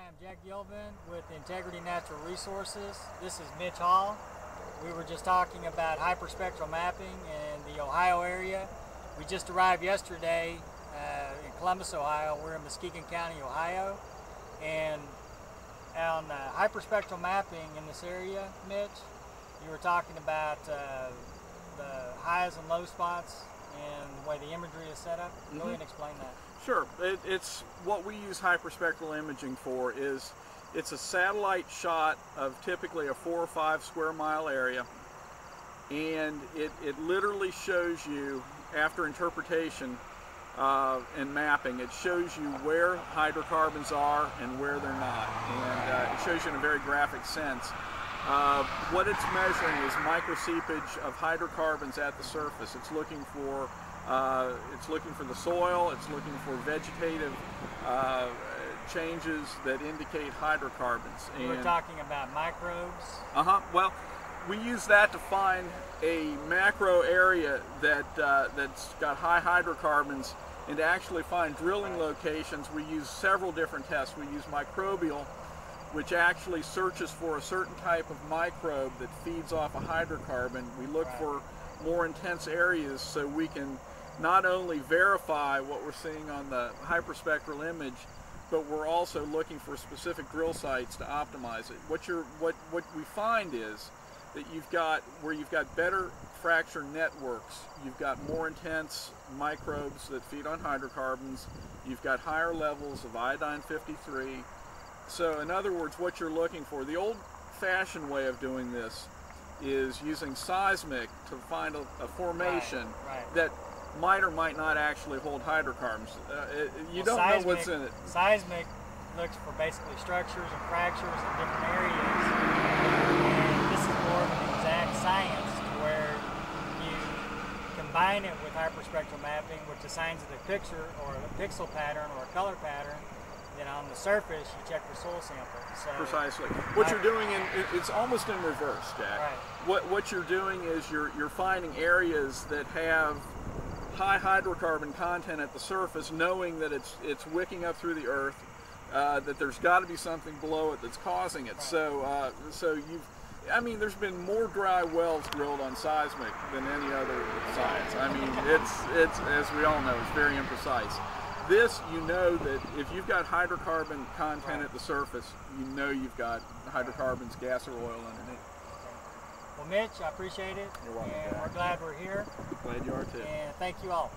I'm Jack Gilvin with Integrity Natural Resources. This is Mitch Hall. We were just talking about hyperspectral mapping in the Ohio area. We just arrived yesterday in Columbus, Ohio. We're in Muskegon County, Ohio. And on hyperspectral mapping in this area, Mitch, you were talking about the highs and low spots and the way the imagery is set up. Go ahead and explain that. Sure. It's what we use hyperspectral imaging for. It's a satellite shot of typically a 4 or 5 square mile area, and it literally shows you, after interpretation and mapping, it shows you where hydrocarbons are and where they're not, and it shows you in a very graphic sense. What it's measuring is microseepage of hydrocarbons at the surface. It's looking for the soil. It's looking for vegetative changes that indicate hydrocarbons. And we're talking about microbes. Well, we use that to find a macro area that's got high hydrocarbons, and to actually find drilling locations, we use several different tests. We use microbial, which actually searches for a certain type of microbe that feeds off a hydrocarbon. We look for more intense areas so we can not only verify what we're seeing on the hyperspectral image, but we're also looking for specific drill sites to optimize it. What we find is that where you've got better fracture networks, you've got more intense microbes that feed on hydrocarbons, you've got higher levels of iodine 53. So in other words, what you're looking for, the old-fashioned way of doing this is using seismic to find a formation that might or might not actually hold hydrocarbons. You don't know what's in it. Seismic looks for basically structures and fractures in different areas. And this is more of an exact science to where you combine it with hyperspectral mapping, which assigns it a picture or a pixel pattern or a color pattern. Then on the surface, you check for soil samples. So, precisely. What you're doing, it's almost in reverse, Jack. What you're doing is you're finding areas that have high hydrocarbon content at the surface, knowing that it's wicking up through the earth, that there's got to be something below it that's causing it. So there's been more dry wells drilled on seismic than any other science. I mean, it's as we all know, it's very imprecise. This, you know that if you've got hydrocarbon content at the surface, you know you've got hydrocarbons, gas, or oil underneath. Well, Mitch, I appreciate it. You're welcome. And we're glad we're here. Glad you are too. And thank you all.